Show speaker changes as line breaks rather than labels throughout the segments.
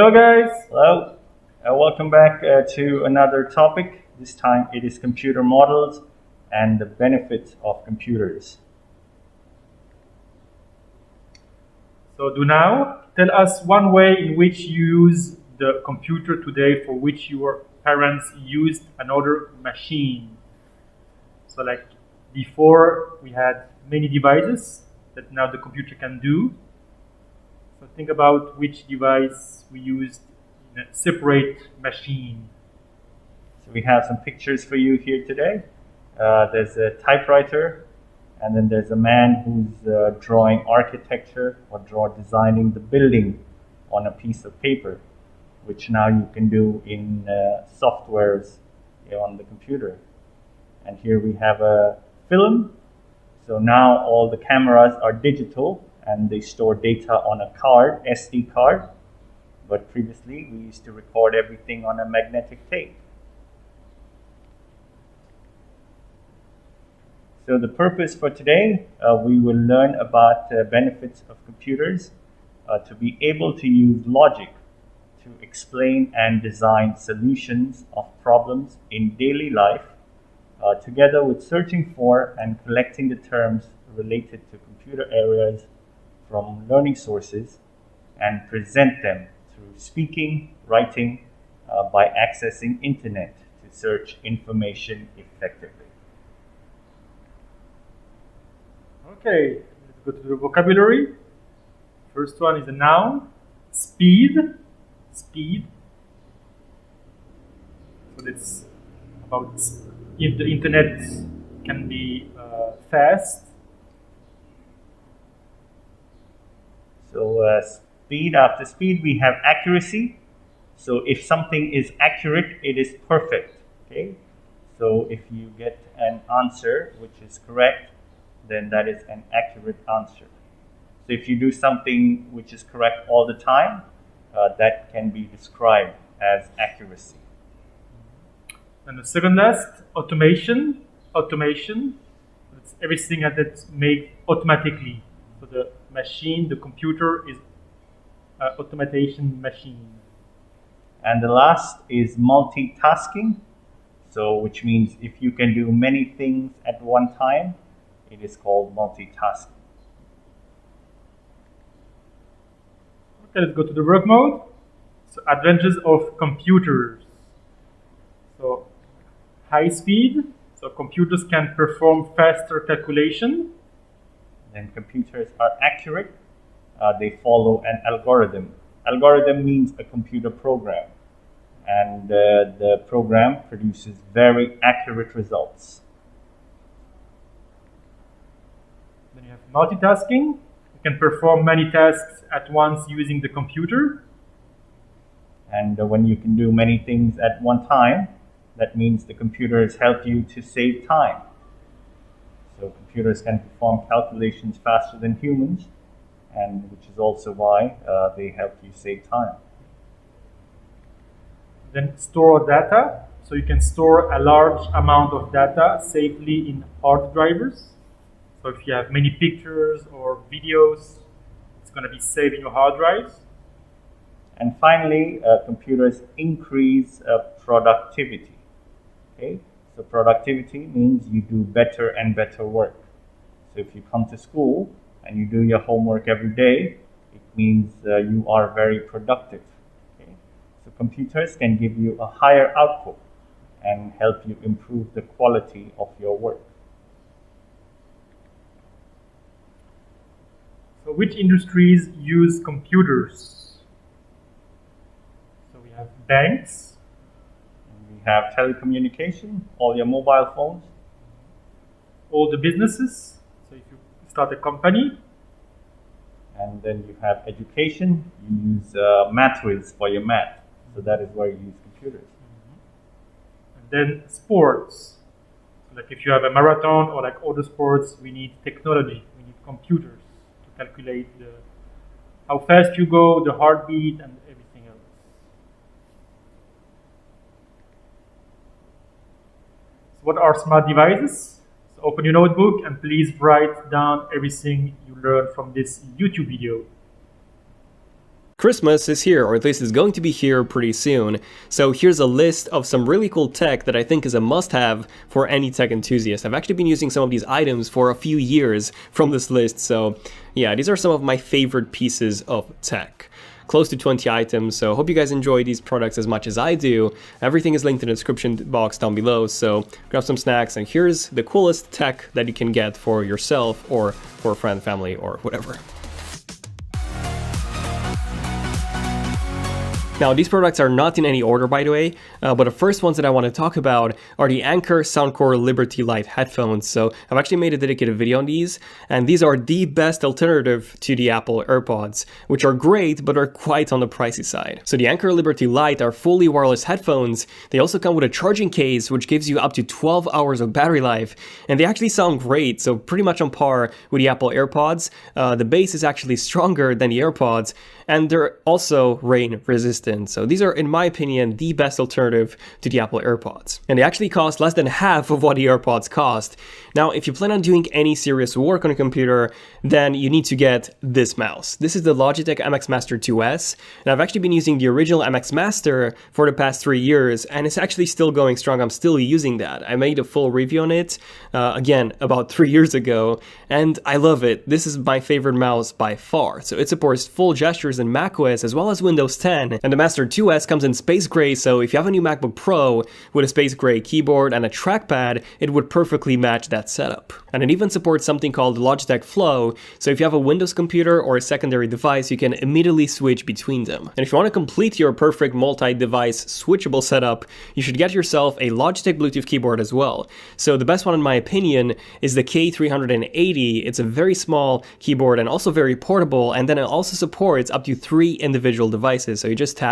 Hello guys!
Hello, welcome back to another topic. This time it is computer models and the benefits of computers.
So do now tell us one way in which you use the computer today for which your parents used another machine. So like before we had many devices that now the computer can do. So think about which device we used in a separate machine.
So we have some pictures for you here today. There's a typewriter, and then there's a man who's drawing architecture or designing the building on a piece of paper, which now you can do in softwares on the computer. And here we have a film. So now all the cameras are digital and they store data on a card, SD card. But previously we used to record everything on a magnetic tape. So the purpose for today, we will learn about the benefits of computers to be able to use logic to explain and design solutions of problems in daily life, together with searching for and collecting the terms related to computer areas from learning sources and present them through speaking, writing, by accessing internet to search information effectively.
Okay, let's go to the vocabulary. First one is a noun, speed. Speed. So that's about if the internet can be fast.
So speed, after speed we have accuracy. So if something is accurate, it is perfect. Okay. So if you get an answer which is correct, then that is an accurate answer. So if you do something which is correct all the time, that can be described as accuracy.
And the second last, automation. Automation. It's everything that's made automatically. So the machine, the computer is an automation machine.
And the last is multitasking. So which means if you can do many things at one time, it is called multitasking.
Okay, let's go to the work mode. So advantages of computers. So high speed. So computers can perform faster calculation.
Then computers are accurate. They follow an algorithm. Algorithm means a computer program. And the program produces very accurate results.
Then you have multitasking. You can perform many tasks at once using the computer.
And when you can do many things at one time, that means the computers help you to save time. So computers can perform calculations faster than humans, and which is also why they help you save time.
Then store data. So you can store a large amount of data safely in hard drivers. So if you have many pictures or videos, it's going to be saved in your hard drives.
And finally, computers increase productivity. Okay? So productivity means you do better and better work. So if you come to school and you do your homework every day, it means you are very productive. Okay? So computers can give you a higher output and help you improve the quality of your work.
So which industries use computers? So we have banks.
We have telecommunication, all your mobile phones.
All the businesses. So if you start a company.
And then you have education. You use math whiz for your math. So that is where you use computers.
And then sports. So like if you have a marathon or like other sports, we need technology. We need computers to calculate how fast you go, the heartbeat, and everything else. So what are smart devices? So open your notebook and please write down everything you learned from this YouTube video.
Christmas is here, or at least is going to be here pretty soon. So here's a list of some really cool tech that I think is a must-have for any tech enthusiast. I've actually been using some of these items for a few years from this list, so yeah, these are some of my favorite pieces of tech. Close to 20 items, so hope you guys enjoy these products as much as I do. Everything is linked in the description box down below, so grab some snacks, and here's the coolest tech that you can get for yourself or for a friend, family, or whatever. Now, these products are not in any order, by the way, but the first ones that I want to talk about are the Anker Soundcore Liberty Lite headphones. So I've actually made a dedicated video on these, and these are the best alternative to the Apple AirPods, which are great, but are quite on the pricey side. So the Anker Liberty Lite are fully wireless headphones. They also come with a charging case, which gives you up to 12 hours of battery life, and they actually sound great, so pretty much on par with the Apple AirPods. The bass is actually stronger than the AirPods, and they're also rain resistant. So these are, in my opinion, the best alternative to the Apple AirPods. And they actually cost less than half of what the AirPods cost. Now, if you plan on doing any serious work on a computer, then you need to get this mouse. This is the Logitech MX Master 2S, and I've actually been using the original MX Master for the past 3 years, and it's actually still going strong. I'm still using that. I made a full review on it, again, about 3 years ago, and I love it. This is my favorite mouse by far. So it supports full gestures in macOS as well as Windows 10, and the Master 2S comes in space gray, so if you have a new MacBook Pro with a space gray keyboard and a trackpad, it would perfectly match that setup. And it even supports something called Logitech Flow, so if you have a Windows computer or a secondary device, you can immediately switch between them. And if you want to complete your perfect multi-device switchable setup, you should get yourself a Logitech Bluetooth keyboard as well. So the best one in my opinion is the K380. It's a very small keyboard and also very portable, and then it also supports up to 3 individual devices. So you just tap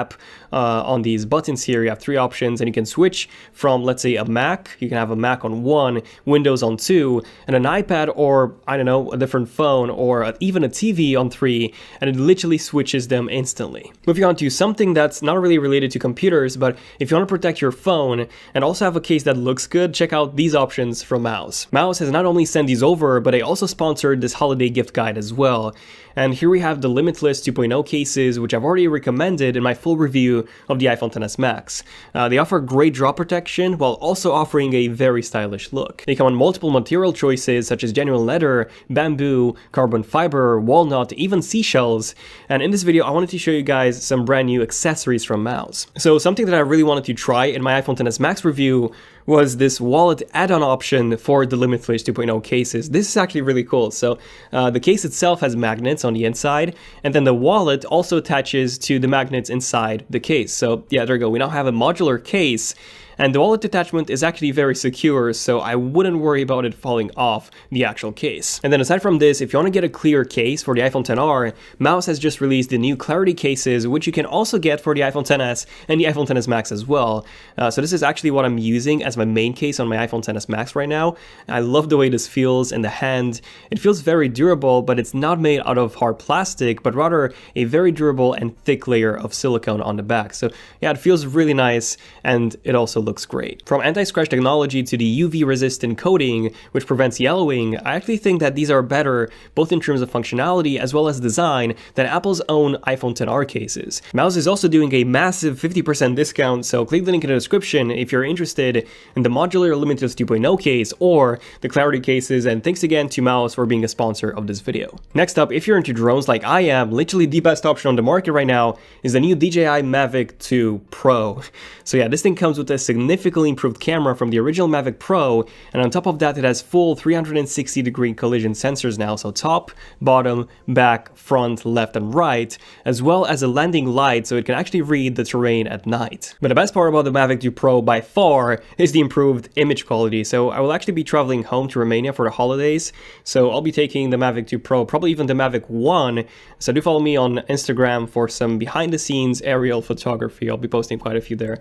on these buttons here, you have 3 options, and you can switch from, let's say, a Mac. You can have a Mac on 1, Windows on 2, and an iPad, or I don't know, a different phone, or even a TV on 3, and it literally switches them instantly. Moving on to something that's not really related to computers, but if you want to protect your phone and also have a case that looks good, check out these options from Mouse. Mouse has not only sent these over, but they also sponsored this holiday gift guide as well. And here we have the Limitless 2.0 cases, which I've already recommended in my full review of the iPhone XS Max. They offer great drop protection while also offering a very stylish look. They come on multiple material choices such as genuine leather, bamboo, carbon fiber, walnut, even seashells. And in this video, I wanted to show you guys some brand new accessories from Mouse. So something that I really wanted to try in my iPhone XS Max review was this wallet add-on option for the Limitless 2.0 cases. This is actually really cool. So the case itself has magnets on the inside, and then the wallet also attaches to the magnets inside the case. So yeah, there you go. We now have a modular case, and the wallet attachment is actually very secure, so I wouldn't worry about it falling off the actual case. And then aside from this, if you want to get a clear case for the iPhone XR, Mouse has just released the new Clarity cases, which you can also get for the iPhone XS and the iPhone XS Max as well. So this is actually what I'm using as my main case on my iPhone XS Max right now. I love the way this feels in the hand. It feels very durable, but it's not made out of hard plastic, but rather a very durable and thick layer of silicone on the back. So yeah, it feels really nice, and it also looks great. From anti-scratch technology to the UV resistant coating, which prevents yellowing, I actually think that these are better both in terms of functionality as well as design than Apple's own iPhone XR cases. Mouse is also doing a massive 50% discount, so click the link in the description if you're interested in the modular Limitless 2.0 case or the Clarity cases, and thanks again to Mouse for being a sponsor of this video. Next up, if you're into drones like I am, literally the best option on the market right now is the new DJI Mavic 2 Pro. So yeah, this thing comes with a significantly improved camera from the original Mavic Pro, and on top of that it has full 360-degree collision sensors now, so top, bottom, back, front, left and right, as well as a landing light so it can actually read the terrain at night. But the best part about the Mavic 2 Pro by far is the improved image quality. So I will actually be traveling home to Romania for the holidays, so I'll be taking the Mavic 2 Pro, probably even the Mavic 1, so do follow me on Instagram for some behind the scenes aerial photography. I'll be posting quite a few there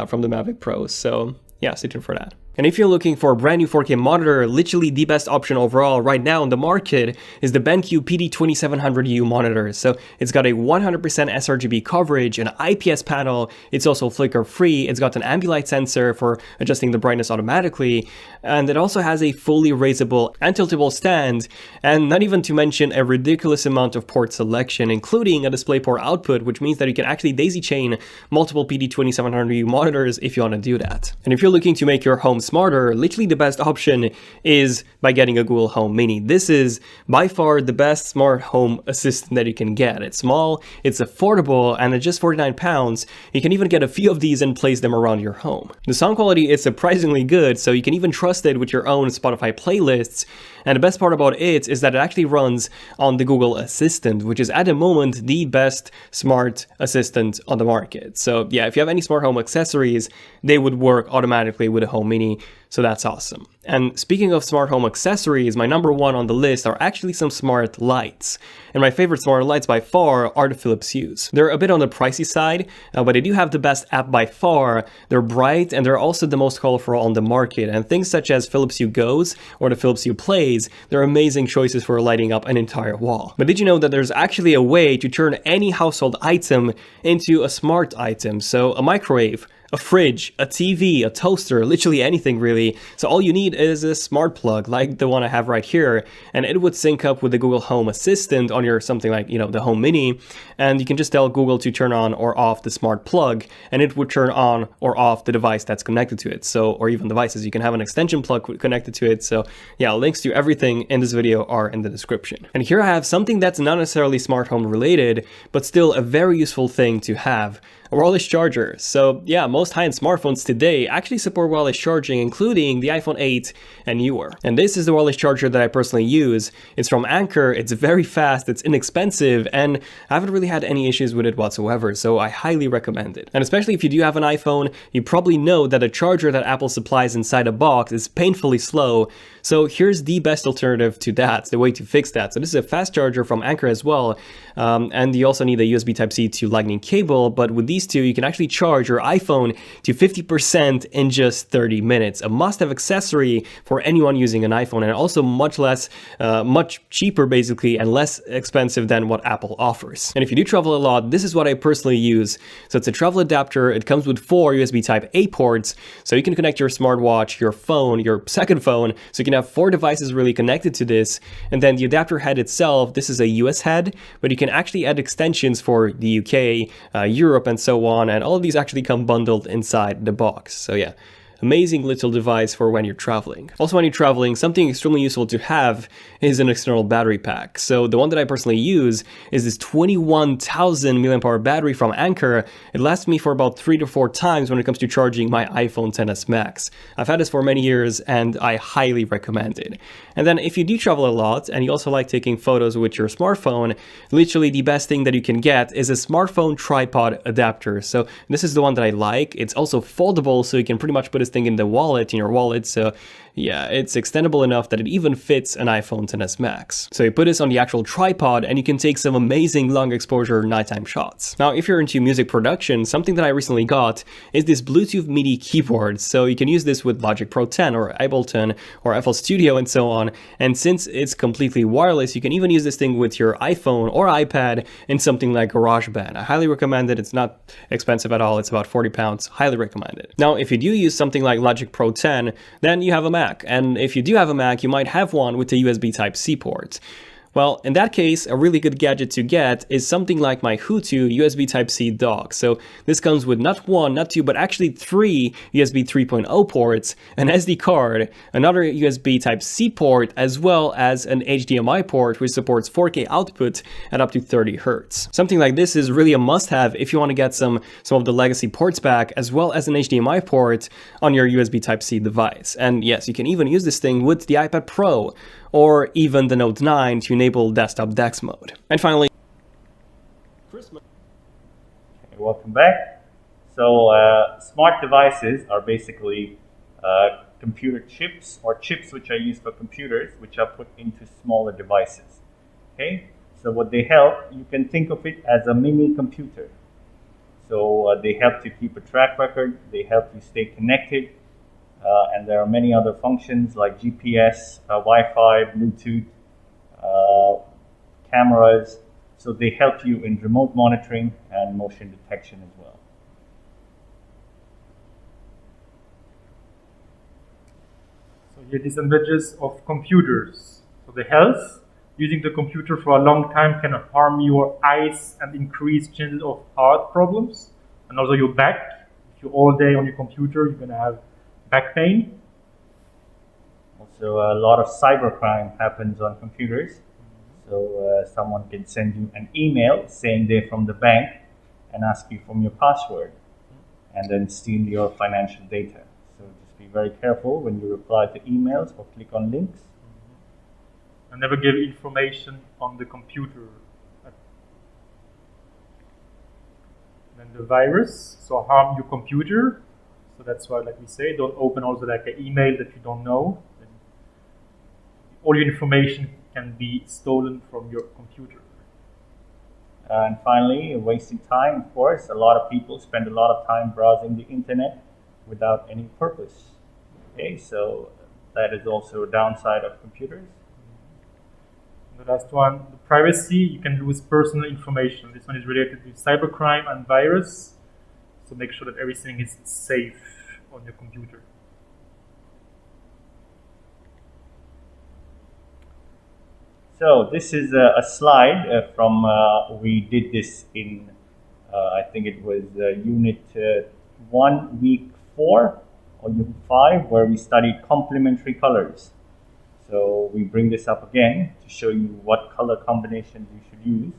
from the Mavic Pro, so yeah, stay tuned for that. And if you're looking for a brand new 4K monitor, literally the best option overall right now on the market is the BenQ PD2700U monitor. So it's got a 100% sRGB coverage, an IPS panel, it's also flicker free, it's got an ambilight sensor for adjusting the brightness automatically, and it also has a fully raisable and tiltable stand, and not even to mention a ridiculous amount of port selection, including a DisplayPort output, which means that you can actually daisy chain multiple PD2700U monitors if you want to do that. And if you're looking to make your home smarter, literally the best option is by getting a Google Home Mini. This is by far the best smart home assistant that you can get. It's small, it's affordable, and at just £49, you can even get a few of these and place them around your home. The sound quality is surprisingly good, so you can even trust it with your own Spotify playlists. And the best part about it is that it actually runs on the Google Assistant, which is at the moment the best smart assistant on the market. So yeah, if you have any smart home accessories, they would work automatically with a Home Mini. So that's awesome. And speaking of smart home accessories, my number one on the list are actually some smart lights. And my favorite smart lights by far are the Philips Hues. They're a bit on the pricey side, but they do have the best app by far. They're bright and they're also the most colorful on the market. And things such as Philips Hue Goes or the Philips Hue Plays, they're amazing choices for lighting up an entire wall. But did you know that there's actually a way to turn any household item into a smart item? So a microwave, a fridge, a TV, a toaster, literally anything really. So all you need is a smart plug like the one I have right here, and it would sync up with the Google Home Assistant on your something like, the Home Mini, and you can just tell Google to turn on or off the smart plug, and it would turn on or off the device that's connected to it. So, or even devices, you can have an extension plug connected to it. So yeah, links to everything in this video are in the description. And here I have something that's not necessarily smart home related, but still a very useful thing to have. A wireless charger. So yeah, most high-end smartphones today actually support wireless charging, including the iPhone 8 and newer. And this is the wireless charger that I personally use. It's from Anker, it's very fast, it's inexpensive, and I haven't really had any issues with it whatsoever, so I highly recommend it. And especially if you do have an iPhone, you probably know that the charger that Apple supplies inside a box is painfully slow. So here's the best alternative to that, the way to fix that. So this is a fast charger from Anker as well, and you also need a USB Type-C to Lightning cable, but with these two, you can actually charge your iPhone to 50% in just 30 minutes. A must-have accessory for anyone using an iPhone, and also much cheaper basically, and less expensive than what Apple offers. And if you do travel a lot, this is what I personally use. So it's a travel adapter. It comes with 4 USB Type-A ports, so you can connect your smartwatch, your phone, your second phone, so you can have 4 devices really connected to this. And then the adapter head itself, this is a US head, but you can actually add extensions for the UK, Europe, and so on, and all of these actually come bundled inside the box. So yeah, amazing little device for when you're traveling. Also, when you're traveling, something extremely useful to have is an external battery pack. So the one that I personally use is this 21,000 mAh battery from Anker. It lasts me for about 3 to 4 times when it comes to charging my iPhone XS Max. I've had this for many years and I highly recommend it. And then if you do travel a lot and you also like taking photos with your smartphone, literally the best thing that you can get is a smartphone tripod adapter. So this is the one that I like. It's also foldable, so you can pretty much put this thing in your wallet. So yeah, it's extendable enough that it even fits an iPhone XS Max. So you put this on the actual tripod and you can take some amazing long exposure nighttime shots. Now, if you're into music production, something that I recently got is this Bluetooth MIDI keyboard. So you can use this with Logic Pro 10 or Ableton or FL Studio and so on. And since it's completely wireless, you can even use this thing with your iPhone or iPad in something like GarageBand. I highly recommend it. It's not expensive at all. It's about £40. Highly recommend it. Now, if you do use something like Logic Pro 10, then you have a Mac. And if you do have a Mac, you might have one with a USB Type-C port. Well, in that case, a really good gadget to get is something like my Hutu USB Type-C dock. So this comes with not 1, not 2, but actually 3 USB 3.0 ports, an SD card, another USB Type-C port, as well as an HDMI port which supports 4K output at up to 30 Hz. Something like this is really a must-have if you want to get some of the legacy ports back, as well as an HDMI port on your USB Type-C device. And yes, you can even use this thing with the iPad Pro or even the Note 9 to enable desktop DeX mode. And finally,
Okay, welcome back. So smart devices are basically computer chips or chips which are used for computers, which are put into smaller devices. Okay, so what they help, you can think of it as a mini computer. So they help to keep a track record, they help you stay connected, and there are many other functions like GPS, Wi-Fi, Bluetooth, cameras. So they help you in remote monitoring and motion detection as well.
So here are disadvantages of computers. So the health, using the computer for a long time can harm your eyes and increase chances of heart problems, and also your back. If you're all day on your computer, you're gonna have back pain.
Also, a lot of cybercrime happens on computers. So someone can send you an email saying they're from the bank and ask you for your password and then steal your financial data. So just be very careful when you reply to emails or click on links.
And never give information on the computer. Then the virus, so harm your computer. So that's why, like we say, don't open also like an email that you don't know. Then all your information can be stolen from your computer.
And finally, wasting time, of course. A lot of people spend a lot of time browsing the internet without any purpose. Okay, so that is also a downside of computers.
The last one, the privacy, you can lose personal information. This one is related to cybercrime and virus. So make sure that everything is safe on your computer.
So this is a slide from, we did this in, I think it was unit 1, week 4 or unit 5, where we studied complementary colors. So we bring this up again to show you what color combinations you should use.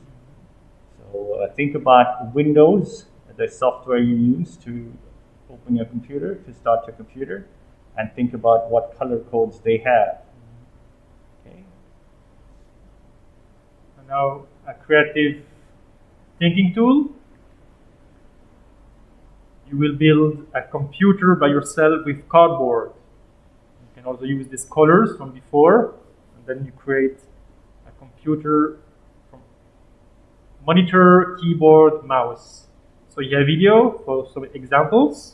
So think about Windows, the software you use to open your computer, to start your computer, and think about what color codes they have. Okay.
And now a creative thinking tool. You will build a computer by yourself with cardboard. You can also use these colors from before, and then you create a computer from monitor, keyboard, mouse. So you have video for some examples.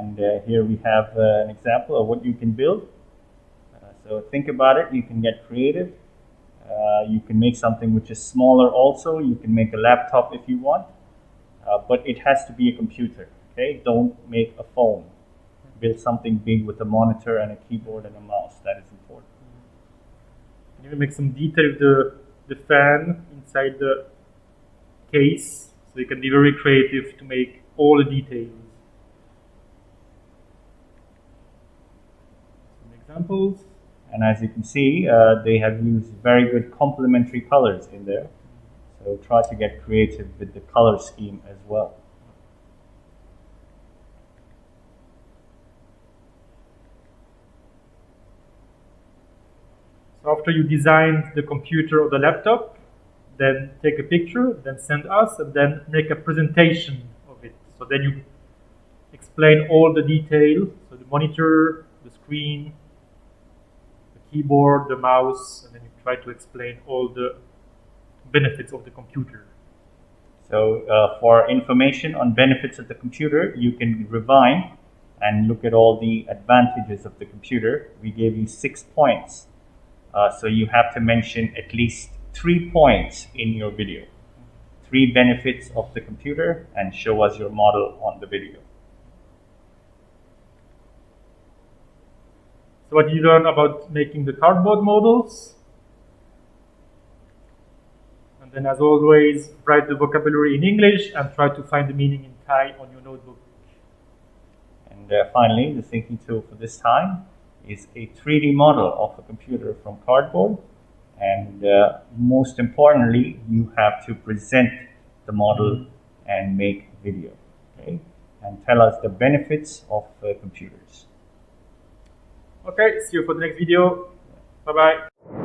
And here we have an example of what you can build. So think about it, you can get creative. You can make something which is smaller also. You can make a laptop if you want. But it has to be a computer, okay? Don't make a phone. Build something big with a monitor and a keyboard and a mouse. That is important.
You can make some detail with the fan inside the case. So you can be very creative to make all the details. Some examples.
And as you can see, they have used very good complementary colors in there. So try to get creative with the color scheme as well.
So after you designed the computer or the laptop, then take a picture, then send us, and then make a presentation of it. So then you explain all the details, so the monitor, the screen, the keyboard, the mouse, and then you try to explain all the benefits of the computer.
So for information on benefits of the computer, you can rewind and look at all the advantages of the computer. We gave you 6 points. So you have to mention at least 3 points in your video. 3 benefits of the computer and show us your model on the video.
So what did you learn about making the cardboard models? And then as always, write the vocabulary in English and try to find the meaning in Thai on your notebook.
And finally, the thinking tool for this time is a 3D model of a computer from cardboard. And most importantly, you have to present the model and make video, okay? And tell us the benefits of computers.
Okay, see you for the next video. Bye-bye.